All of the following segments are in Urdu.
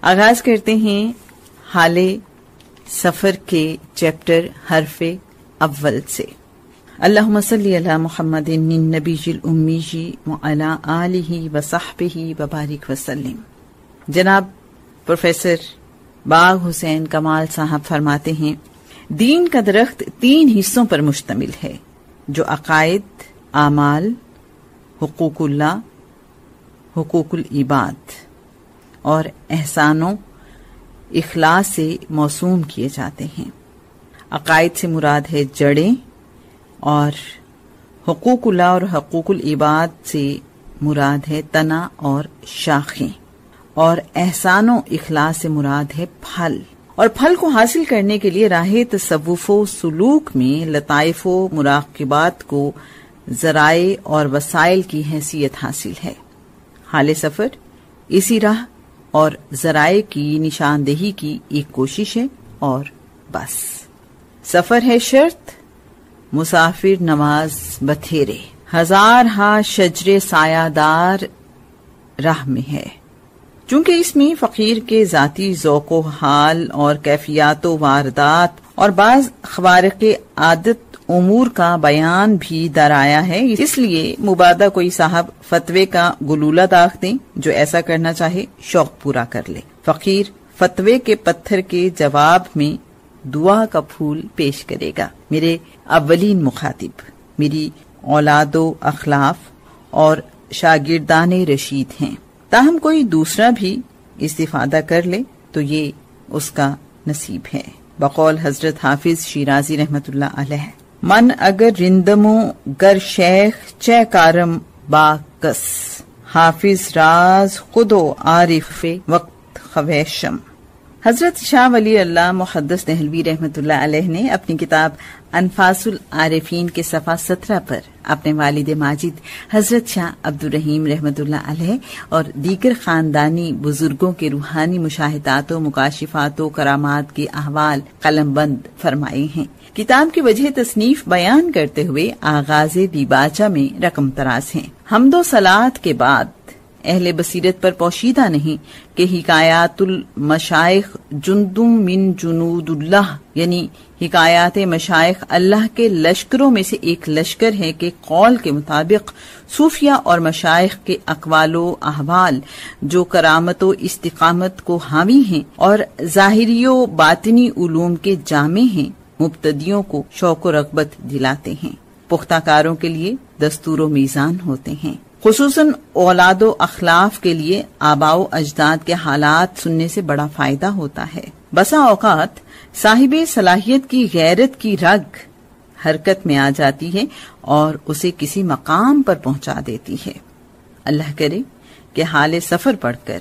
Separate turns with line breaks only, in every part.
آغاز کرتے ہیں حال سفر کے چیپٹر حرف اول سے. اللہم صلی علی محمد النبی الامی وعلی آلہ وصحبہ وبارک وسلم. جناب پروفیسر باغ حسین کمال صاحب فرماتے ہیں دین کا درخت 3 حصوں پر مشتمل ہے جو عقائد، اعمال، حقوق اللہ، حقوق العباد اور احسان و اخلاص سے موسوم کیے جاتے ہیں. عقائد سے مراد ہے جڑیں اور حقوق اللہ اور حقوق العباد سے مراد ہے تنا اور شاخیں، اور احسان و اخلاص سے مراد ہے پھل. اور پھل کو حاصل کرنے کے لیے راہ تصوف و سلوک میں لطائف و مراقبات کو ذرائع اور وسائل کی حیثیت حاصل ہے. حال سفر اسی راہ اور ذرائع کی نشاندہی کی ایک کوشش ہے اور بس. سفر ہے شرط، مسافر نواز بتھیرے، ہزار ہا شجر سایہ دار راہ میں ہے. چونکہ اس میں فقیر کے ذاتی ذوق و حال اور کیفیات و واردات اور بعض خوارق عادت امور کا بیان بھی در آیا ہے، اس لیے مبادہ کوئی صاحب فتوے کا گلولہ داغ دیں جو ایسا کرنا چاہے شوق پورا کر لے. فقیر فتوے کے پتھر کے جواب میں دعا کا پھول پیش کرے گا. میرے اولین مخاطب میری اولاد و اخلاف اور شاگردان رشید ہیں، تاہم کوئی دوسرا بھی استفادہ کر لے تو یہ اس کا نصیب ہے. بقول حضرت حافظ شیرازی رحمت اللہ علیہ، من اگر رندمو گر شیخ چہ کارم با کس، حافظ راز خود و عارف وقت خویشم. حضرت شاہ ولی اللہ محدث دہلوی رحمت اللہ علیہ نے اپنی کتاب انفاس العارفین کے صفحہ 17 پر اپنے والد ماجد حضرت شاہ عبد الرحیم رحمت اللہ علیہ اور دیگر خاندانی بزرگوں کے روحانی مشاہدات و مکاشفات و کرامات کے احوال قلم بند فرمائے ہیں. کتاب کی وجہ تصنیف بیان کرتے ہوئے آغاز دیباچہ میں رقم تراز ہیں. حمد و صلات کے بعد اہل بصیرت پر پوشیدہ نہیں کہ حکایات المشائخ جندم من جنود اللہ، یعنی حکایات مشائخ اللہ کے لشکروں میں سے ایک لشکر ہے کہ قول کے مطابق صوفیہ اور مشائخ کے اقوال و احوال جو کرامت و استقامت کو حاوی ہیں اور ظاہری و باطنی علوم کے جامع ہیں، مبتدیوں کو شوق و رغبت دلاتے ہیں، پختہ کاروں کے لیے دستور و میزان ہوتے ہیں. خصوصاً اولاد و اخلاف کے لیے آباء و اجداد کے حالات سننے سے بڑا فائدہ ہوتا ہے. بسا اوقات صاحب صلاحیت کی غیرت کی رگ حرکت میں آ جاتی ہے اور اسے کسی مقام پر پہنچا دیتی ہے. اللہ کرے کہ حال سفر پڑھ کر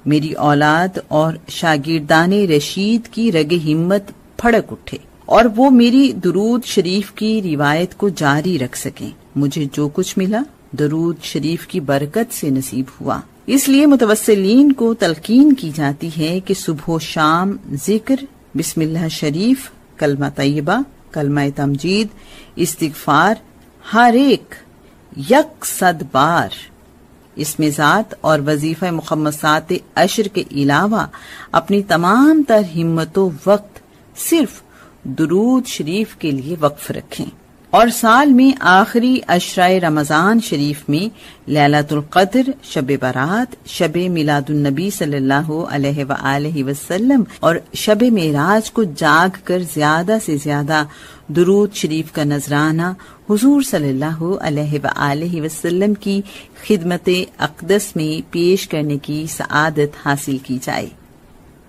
میری اولاد اور شاگردان رشید کی رگ ہمت پھڑک اٹھے اور وہ میری درود شریف کی روایت کو جاری رکھ سکیں. مجھے جو کچھ ملا درود شریف کی برکت سے نصیب ہوا. اس لیے متوسلین کو تلقین کی جاتی ہے کہ صبح و شام ذکر، بسم اللہ شریف، کلمہ طیبہ، کلمہ تمجید، استغفار ہر ایک 100 بار اسم ذات اور وظیفہ مخمسات عشر کے علاوہ اپنی تمام تر ہمت و وقت صرف درود شریف کے لیے وقف رکھیں. اور سال میں آخری عشرۂ رمضان شریف میں لیلۃ القدر، شب برات، شب میلاد النبی صلی اللہ علیہ وآلہ وسلم اور شب معراج کو جاگ کر زیادہ سے زیادہ درود شریف کا نذرانہ حضور صلی اللہ علیہ وآلہ وسلم کی خدمت اقدس میں پیش کرنے کی سعادت حاصل کی جائے.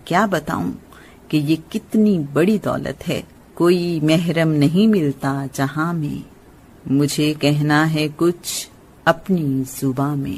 کیا بتاؤں کہ یہ کتنی بڑی دولت ہے. کوئی محرم نہیں ملتا جہاں میں، مجھے کہنا ہے کچھ اپنی زباں میں.